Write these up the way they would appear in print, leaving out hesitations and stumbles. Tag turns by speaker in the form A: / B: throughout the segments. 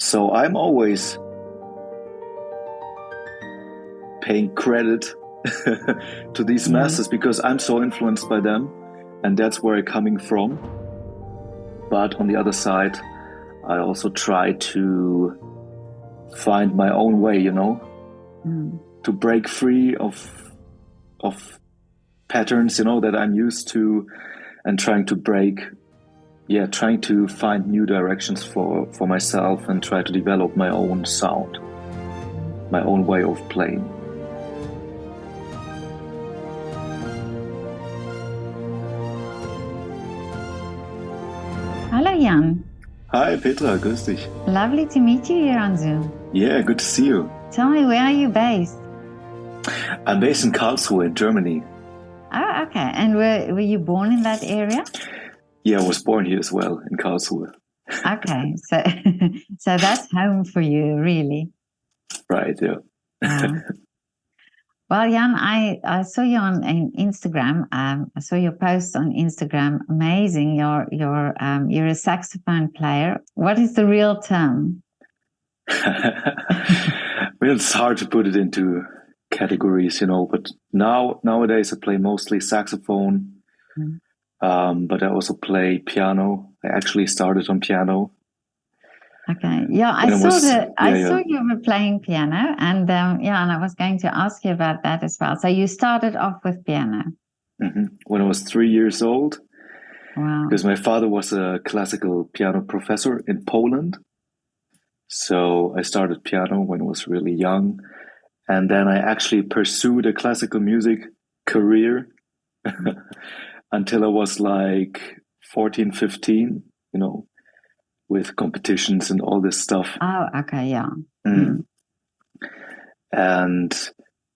A: So I'm always paying credit to these masters because I'm so influenced by them, and that's where I'm coming from. But on the other side, I also try to find my own way, to break free of patterns, that I'm used to, and trying to find new directions for myself and try to develop my own sound, my own way of playing.
B: Hello, Jan.
A: Hi, Petra, grüß dich.
B: Lovely to meet you here on Zoom.
A: Yeah, good to see you.
B: Tell me, where are you based?
A: I'm based in Karlsruhe in Germany.
B: Oh, okay. And were you born in that area?
A: Yeah, I was born here as well, in Karlsruhe.
B: Okay, so so that's home for you, really.
A: Right, yeah.
B: Well, Jan, I saw you on Instagram. I saw your post on Instagram. Amazing. You're a saxophone player. What is the real term?
A: Well, it's hard to put it into categories, but nowadays I play mostly saxophone, but I also play piano. I actually started on piano.
B: Okay. Yeah, I saw you were playing piano, and and I was going to ask you about that as well. So you started off with piano.
A: When I was 3 years old.
B: Wow.
A: Because my father was a classical piano professor in Poland. So I started piano when I was really young. And then I actually pursued a classical music career until I was like 14, 15, with competitions and all this stuff.
B: Oh, okay, yeah.
A: And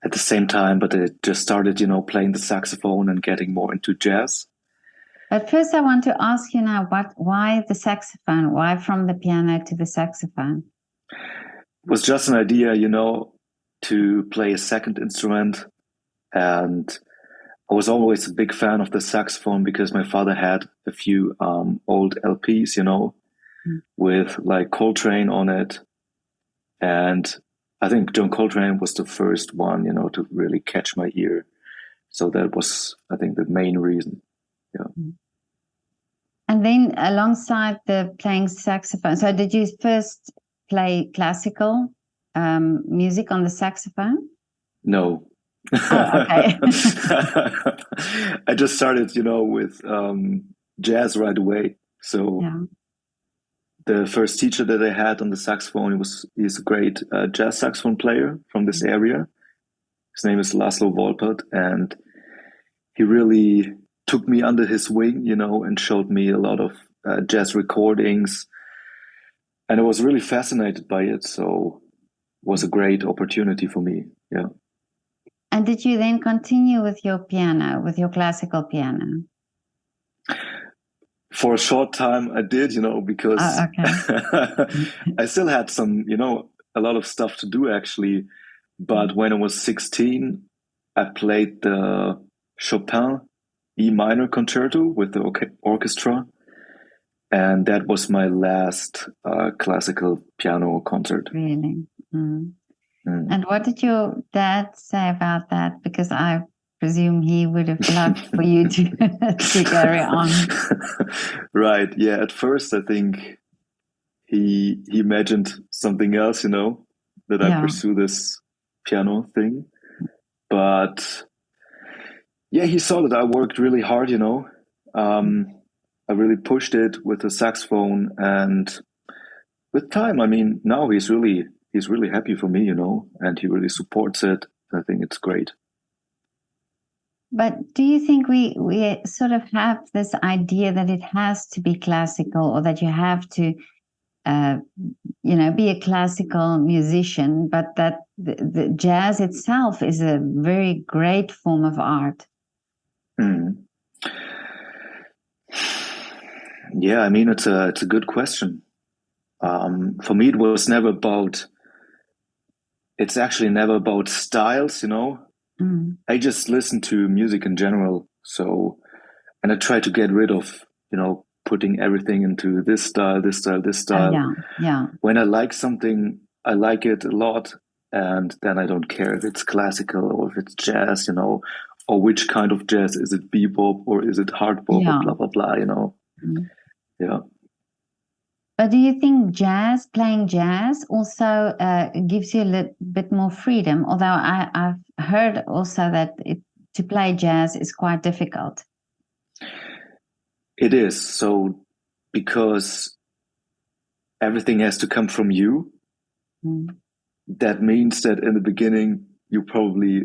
A: at the same time, but I just started, playing the saxophone and getting more into jazz.
B: But first I want to ask you now, why the saxophone? Why from the piano to the saxophone?
A: It was just an idea, to play a second instrument. And I was always a big fan of the saxophone because my father had a few old LPs, with like Coltrane on it. And I think John Coltrane was the first one, to really catch my ear. So that was, I think, the main reason. Yeah.
B: And then alongside the playing saxophone, so did you first play classical music on the saxophone?
A: No.
B: Oh, okay.
A: I just started, with jazz right away. So the first teacher that I had on the saxophone he's a great jazz saxophone player from this area. His name is Laszlo Volpert, and he really took me under his wing, and showed me a lot of jazz recordings. And I was really fascinated by it. So it was a great opportunity for me. Yeah.
B: And did you then continue with your piano, with your classical piano?
A: For a short time I did, because I still had some, a lot of stuff to do actually. But when I was 16, I played the Chopin E minor concerto with the orchestra. And that was my last classical piano concert.
B: Really? And what did your dad say about that? Because I presume he would have loved for you to carry on.
A: Right. Yeah. At first, I think he imagined something else, that I pursue this piano thing. But yeah, he saw that I worked really hard, I really pushed it with the saxophone, and with time, I mean, now he's really happy for me, and he really supports it. I think it's great.
B: But do you think we sort of have this idea that it has to be classical, or that you have to, be a classical musician, but that the jazz itself is a very great form of art?
A: Yeah, I mean, it's a good question. For me, it was never about. It's actually never about styles, I just listen to music in general. So, and I try to get rid of, putting everything into this style, this style, this style.
B: Yeah.
A: When I like something, I like it a lot, and then I don't care if it's classical or if it's jazz, or which kind of jazz. Is it bebop or is it hard bop or blah, blah, blah, Yeah.
B: But do you think playing jazz also gives you a little bit more freedom? Although I've heard also that to play jazz is quite difficult.
A: It is. So because everything has to come from you, that means that in the beginning, you probably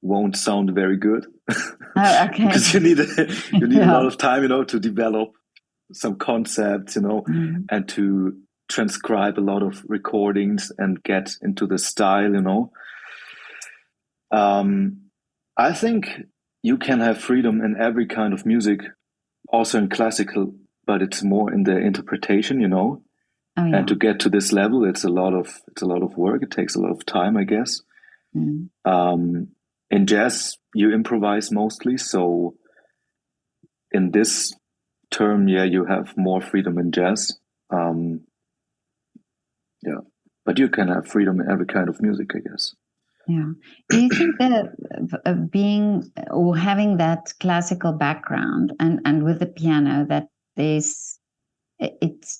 A: won't sound very good.
B: Oh, okay.
A: Because you need a lot of time, to develop some concepts, and to transcribe a lot of recordings and get into the style, I think you can have freedom in every kind of music, also in classical, but it's more in the interpretation,
B: Oh, yeah.
A: And to get to this level, it's a lot of work. It takes a lot of time, I guess. In jazz, you improvise mostly, so in this term, you have more freedom in jazz. But you can have freedom in every kind of music, I guess.
B: Yeah. Do you think that being or having that classical background and with the piano, that it's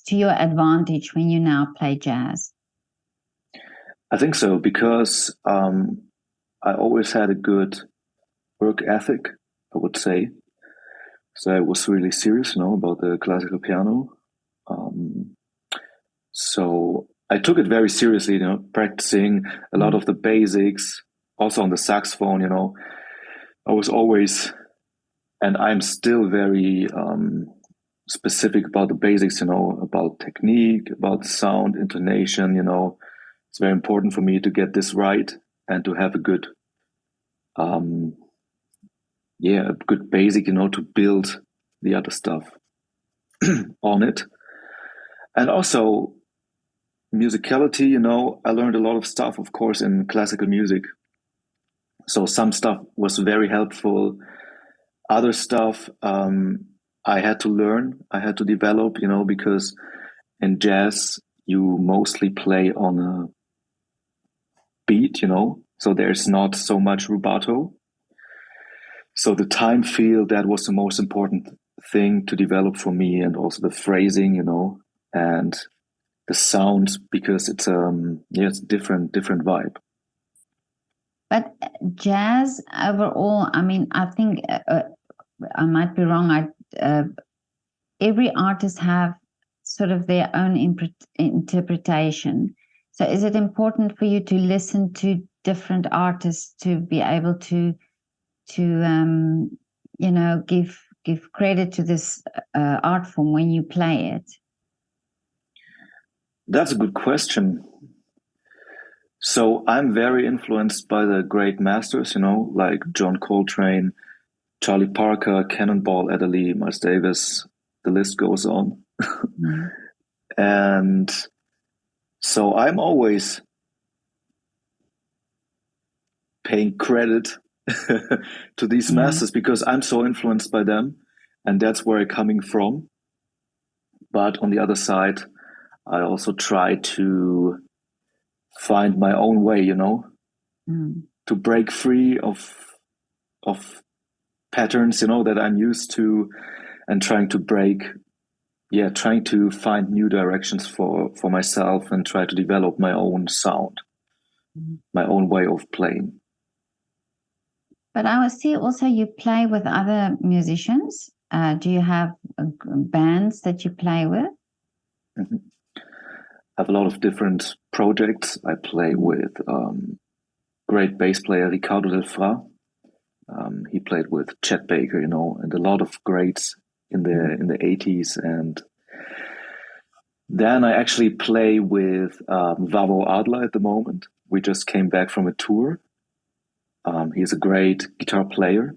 B: to your advantage when you now play jazz?
A: I think so, because I always had a good work ethic, I would say. So I was really serious, about the classical piano. So I took it very seriously, practicing a lot of the basics, also on the saxophone, I was always, and I'm still very specific about the basics, about technique, about the sound, intonation, It's very important for me to get this right and to have a good, a good basic, to build the other stuff on it. And also musicality, I learned a lot of stuff, of course, in classical music. So some stuff was very helpful. Other stuff I had to learn, I had to develop, because in jazz, you mostly play on a beat, so there's not so much rubato. So the time feel, that was the most important thing to develop for me, and also the phrasing, and the sound, because it's it's different vibe.
B: But jazz overall, I mean, I think I might be wrong. Every artist have sort of their own interpretation. So is it important for you to listen to different artists to be able to give credit to this art form when you play it?
A: That's a good question. So I'm very influenced by the great masters, like John Coltrane, Charlie Parker, Cannonball Adderley, Miles Davis, the list goes on. And so I'm always paying credit to these masters, because I'm so influenced by them, and that's where I'm coming from. But on the other side, I also try to find my own way, to break free of patterns, that I'm used to, and trying to find new directions for myself, and try to develop my own sound, my own way of playing.
B: But I see also you play with other musicians. Do you have bands that you play with?
A: Mm-hmm. I have a lot of different projects. I play with great bass player Ricardo Del Fra. He played with Chet Baker, and a lot of greats in the 80s. And then I actually play with Vavo Adler at the moment. We just came back from a tour. He's a great guitar player.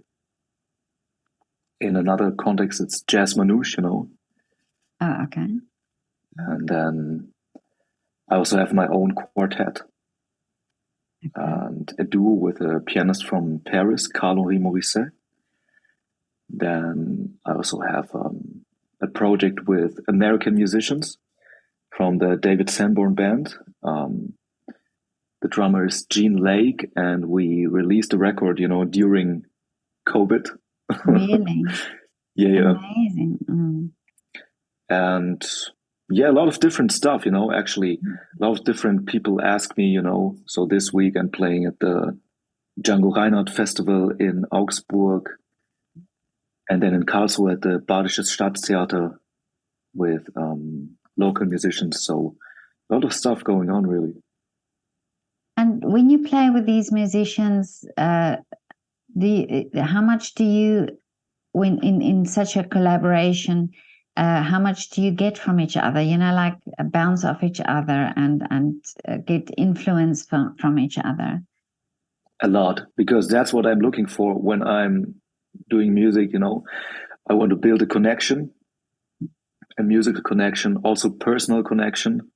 A: In another context, it's jazz manouche,
B: Oh, okay.
A: And then I also have my own quartet. Okay. And a duo with a pianist from Paris, Carl-Henri Morisset. Then I also have a project with American musicians from the David Sanborn band. The drummer is Gene Lake, and we released a record, during COVID.
B: Really?
A: Yeah.
B: Amazing.
A: And yeah, a lot of different stuff, actually a lot of different people ask me, so this week I'm playing at the Django Reinhardt Festival in Augsburg, and then in Karlsruhe at the Badisches Staatstheater with local musicians. So a lot of stuff going on, really.
B: And when you play with these musicians, how much do you, when in such a collaboration, how much do you get from each other? Like bounce off each other and get influence from each other.
A: A lot, because that's what I'm looking for when I'm doing music. I want to build a connection, a musical connection, also personal connection.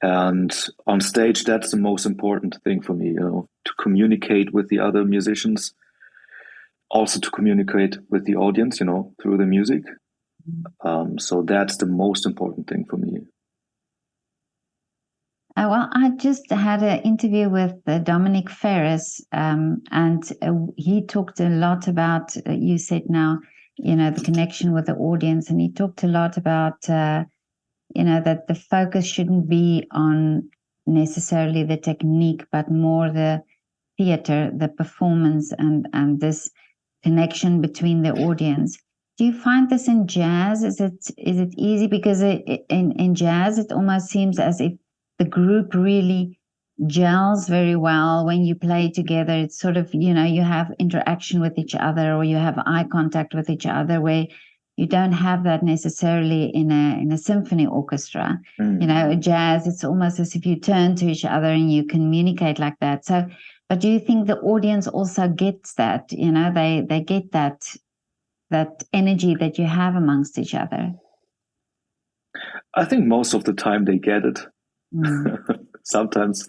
A: And on stage, that's the most important thing for me, to communicate with the other musicians, also to communicate with the audience, through the music. So that's the most important thing for me.
B: Well, I just had an interview with Dominic Ferris, and he talked a lot about, you said now, the connection with the audience, and he talked a lot about, that the focus shouldn't be on necessarily the technique, but more the theater, the performance, and this connection between the audience. Do you find this in jazz? Is it easy? Because in jazz, it almost seems as if the group really gels very well when you play together. It's sort of, you have interaction with each other, or you have eye contact with each other, where you don't have that necessarily in a symphony orchestra. Jazz, it's almost as if you turn to each other and you communicate like that. So, but do you think the audience also gets that? They get that energy that you have amongst each other?
A: I think most of the time they get it. Sometimes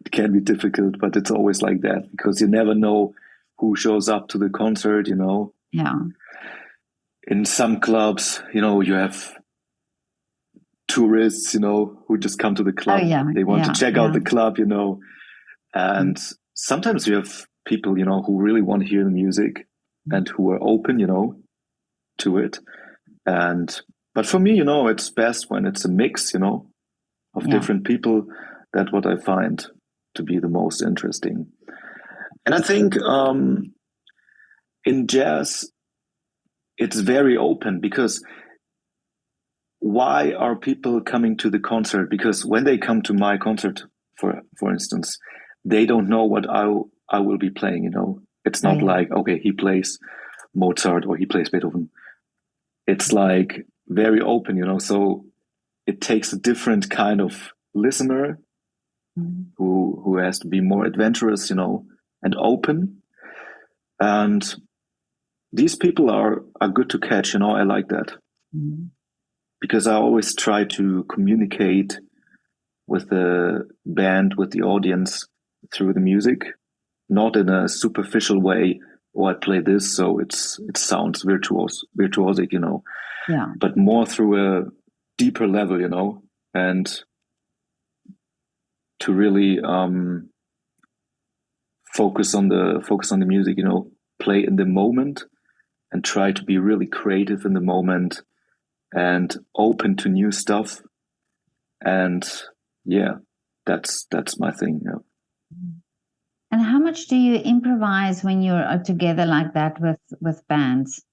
A: it can be difficult, but it's always like that, because you never know who shows up to the concert,
B: Yeah.
A: In some clubs, you have tourists, who just come to the club.
B: Oh, yeah.
A: They want to check out the club, and sometimes you have people, who really want to hear the music and who are open, to it. But for me, it's best when it's a mix, of different people. That's what I find to be the most interesting. And I think in jazz, it's very open, because why are people coming to the concert? Because when they come to my concert, for instance, they don't know what I will be playing, It's not like, okay, he plays Mozart or he plays Beethoven. It's like very open, so it takes a different kind of listener who has to be more adventurous, and open. And these people are good to catch, I like that. Because I always try to communicate with the band, with the audience, through the music, not in a superficial way. Oh, I play this, so it sounds virtuosic, but more through a deeper level, and to really focus on the music, play in the moment, and try to be really creative in the moment and open to new stuff. And that's my thing.
B: And how much do you improvise when you're together like that with bands,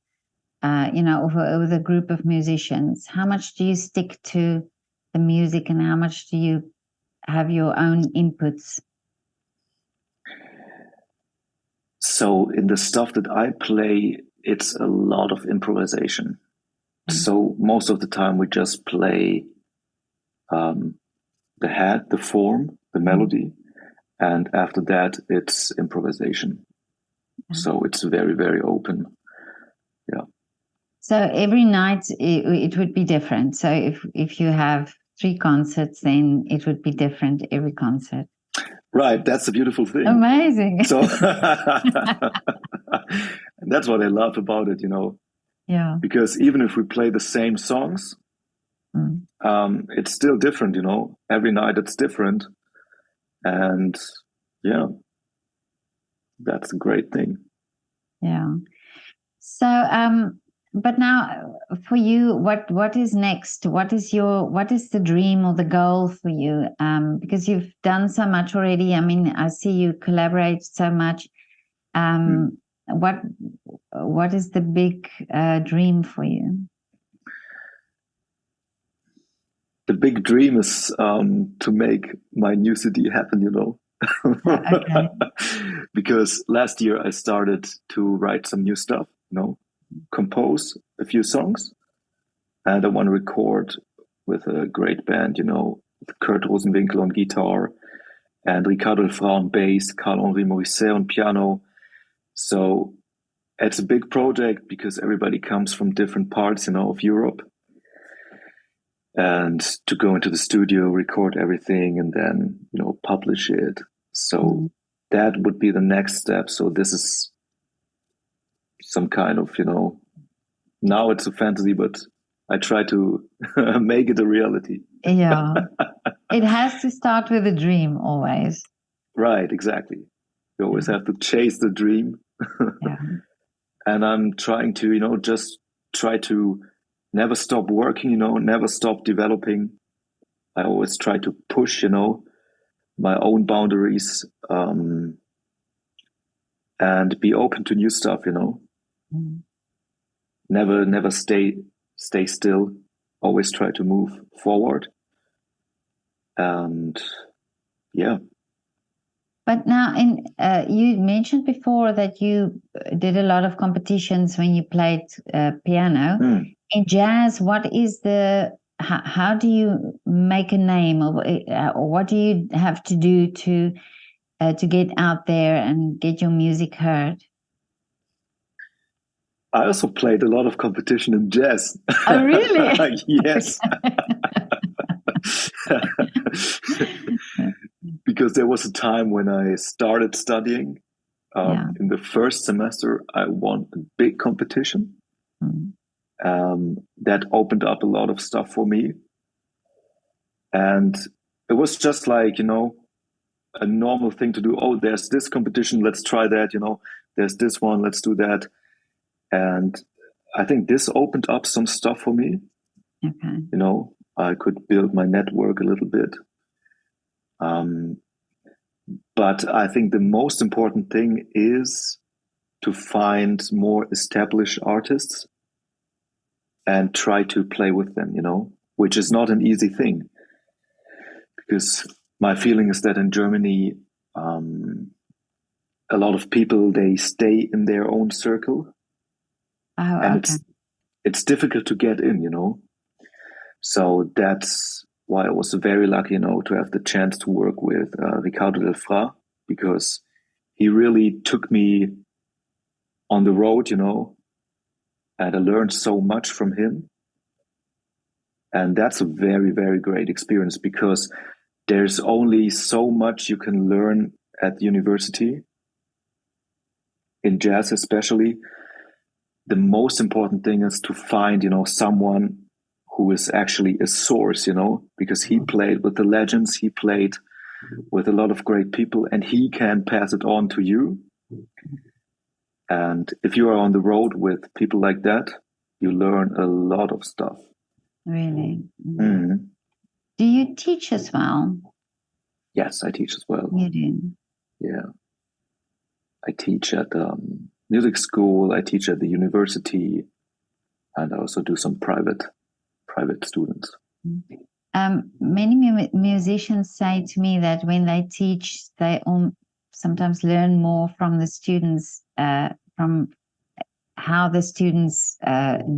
B: with a group of musicians? How much do you stick to the music, and how much do you have your own inputs?
A: So in the stuff that I play, it's a lot of improvisation. So most of the time we just play the head, the form, the melody, and after that it's improvisation. So it's very, very open. Yeah.
B: So every night it would be different. So if you have 3 concerts, then it would be different every concert.
A: Right, that's a beautiful thing.
B: Amazing.
A: So that's what I love about it,
B: Yeah.
A: Because even if we play the same songs, it's still different, every night it's different. And yeah, that's a great thing.
B: Yeah. So, but now for you, what is next? What is the dream or the goal for you? Because you've done so much already. I mean, I see you collaborate so much. What is the big dream for you?
A: The big dream is to make my new CD happen,
B: Okay.
A: Because last year I started to write some new stuff, compose a few songs, and I want to record with a great band, with Kurt Rosenwinkel on guitar and Ricardo Lefra on bass, Carl-Henri Morisset on piano. So it's a big project because everybody comes from different parts, of Europe. And to go into the studio, record everything, and then, publish it. So that would be the next step. So this is some kind of, now it's a fantasy, but I try to make it a reality.
B: Yeah. It has to start with a dream always.
A: Right, exactly. You always have to chase the dream.
B: Yeah.
A: And I'm trying to, just try to never stop working, never stop developing. I always try to push, my own boundaries, and be open to new stuff, Never stay still. Always try to move forward. And yeah.
B: But now, you mentioned before that you did a lot of competitions when you played piano. In jazz, how do you make a name, or what do you have to do to get out there and get your music heard?
A: I also played a lot of competition in jazz.
B: Oh, really?
A: Yes. Because there was a time when I started studying. In the first semester, I won a big competition. That opened up a lot of stuff for me. And it was just like, a normal thing to do. Oh, there's this competition, let's try that, there's this one, let's do that. And I think this opened up some stuff for me.
B: Okay.
A: I could build my network a little bit. But I think the most important thing is to find more established artists and try to play with them, which is not an easy thing. Because my feeling is that in Germany, a lot of people, they stay in their own circle.
B: Oh,
A: and
B: okay.
A: it's difficult to get in, So that's why I was very lucky, to have the chance to work with Ricardo Lefra, because he really took me on the road, and I learned so much from him. And that's a very, very great experience because there's only so much you can learn at university. In jazz, especially, the most important thing is to find, someone who is actually a source, because he played with the legends, he played with a lot of great people, and he can pass it on to you. And if you are on the road with people like that, you learn a lot of stuff.
B: Really? Do you teach as well?
A: Yes, I teach as well.
B: You do?
A: Yeah. I teach at music school, I teach at the university, and I also do some private students.
B: Many musicians say to me that when they teach, they sometimes learn more from the students, from how the students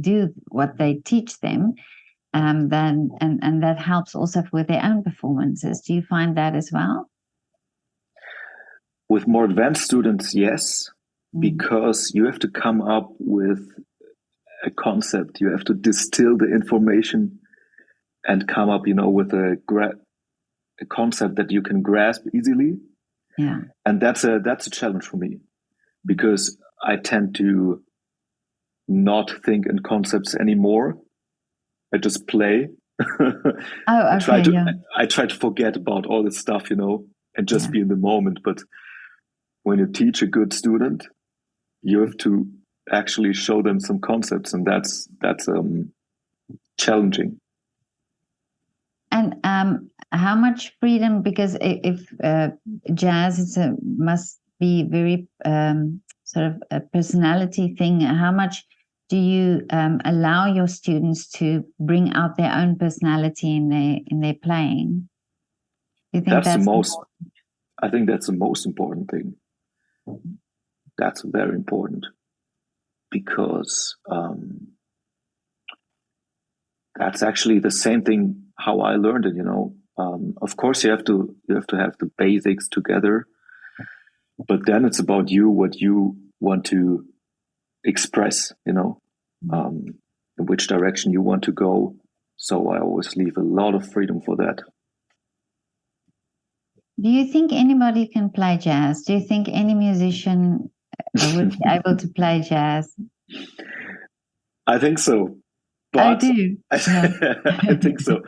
B: do what they teach them, and that helps also with their own performances. Do you find that as well?
A: With more advanced students, yes, because you have to come up with a concept. You have to distill the information and come up, with a concept that you can grasp easily.
B: Yeah.
A: And that's a challenge for me because I tend to not think in concepts anymore. I just play.
B: Oh, okay,
A: I try to forget about all this stuff, and just be in the moment. But when you teach a good student, you have to actually show them some concepts, and that's challenging.
B: And how much freedom? Because if jazz must be very sort of a personality thing. How much do you allow your students to bring out their own personality in their playing? Do you think
A: that's the most?
B: Important?
A: I think that's the most important thing. That's very important because that's actually the same thing how I learned it. Of course, you have to have the basics together, but then it's about you, what you want to express. In which direction you want to go. So I always leave a lot of freedom for that.
B: Do you think anybody can play jazz? Do you think any musician would be able to play jazz?
A: I think so. But
B: I do. Yeah.
A: I think so.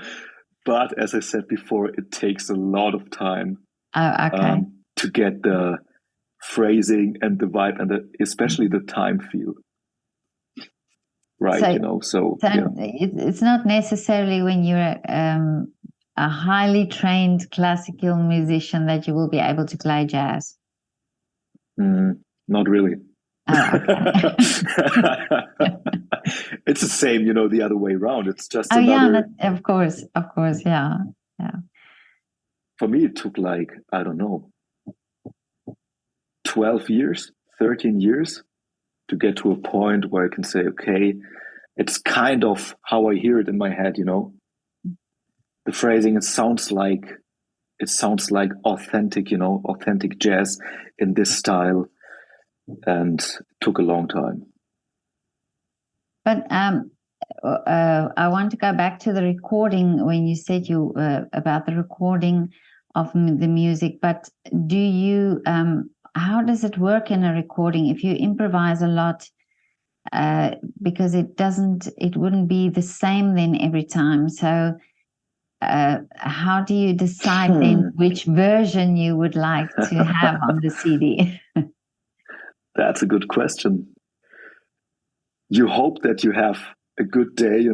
A: But as I said before, it takes a lot of time to get the phrasing and the vibe and especially the time feel. Right, so
B: it's not necessarily when you're a highly trained classical musician that you will be able to play jazz.
A: Not really.
B: Oh, okay.
A: It's the same, the other way around. It's just another.
B: Yeah, of course, yeah.
A: For me, it took I don't know, 12 years, 13 years to get to a point where I can say, okay, it's kind of how I hear it in my head, The phrasing, it sounds like authentic, authentic jazz in this style, and it took a long time.
B: But I want to go back to the recording when you said about the recording of the music. But do you? How does it work in a recording if you improvise a lot? Because it wouldn't be the same then every time. So how do you decide then which version you would like to have on the CD?
A: That's a good question. You hope that you have a good day,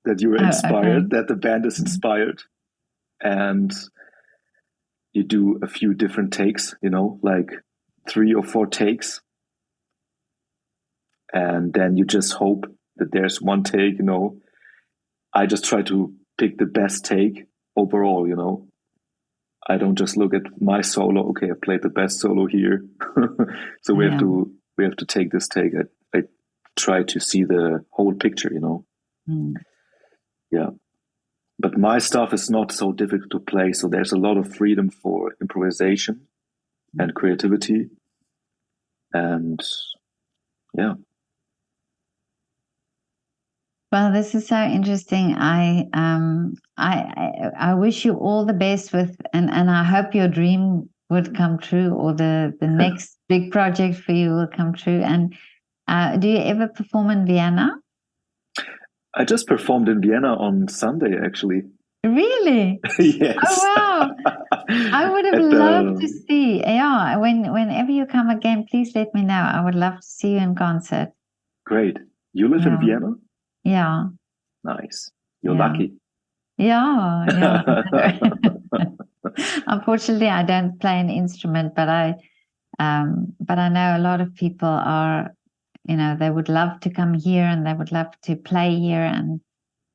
A: that you are inspired, that the band is inspired, and you do a few different takes, like 3 or 4 takes. And then you just hope that there's one take, I just try to pick the best take overall, I don't just look at my solo. Okay, I played the best solo here. So we have to take this take. I try to see the whole picture, Yeah. But my stuff is not so difficult to play. So there's a lot of freedom for improvisation and creativity. And yeah.
B: Well, this is so interesting. I wish you all the best and I hope your dream would come true, or the next big project for you will come true. And do you ever perform in Vienna?
A: I just performed in Vienna on Sunday, actually.
B: Really?
A: Yes.
B: Oh, wow. I would have loved to see. Yeah. Whenever you come again, please let me know. I would love to see you in concert.
A: Great. You live in Vienna?
B: Yeah.
A: Nice. You're lucky.
B: Yeah. Unfortunately, I don't play an instrument, but I know a lot of people are, they would love to come here and they would love to play here, and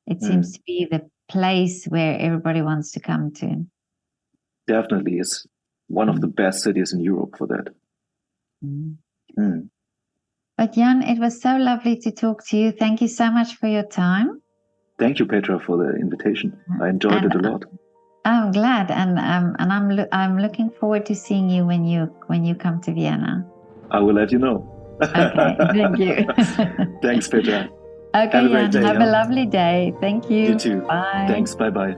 B: it seems to be the place where everybody wants to come to.
A: Definitely, it's one of the best cities in Europe for that.
B: But Jan, it was so lovely to talk to you. Thank you so much for your time.
A: Thank you, Petra, for the invitation. I enjoyed it a lot.
B: I'm glad, and I'm looking forward to seeing you when you come to Vienna.
A: I will let you know.
B: Okay, thank you.
A: Thanks, Petra.
B: Okay, Jan, have a lovely day. Thank you.
A: You too.
B: Bye.
A: Thanks. Bye-bye.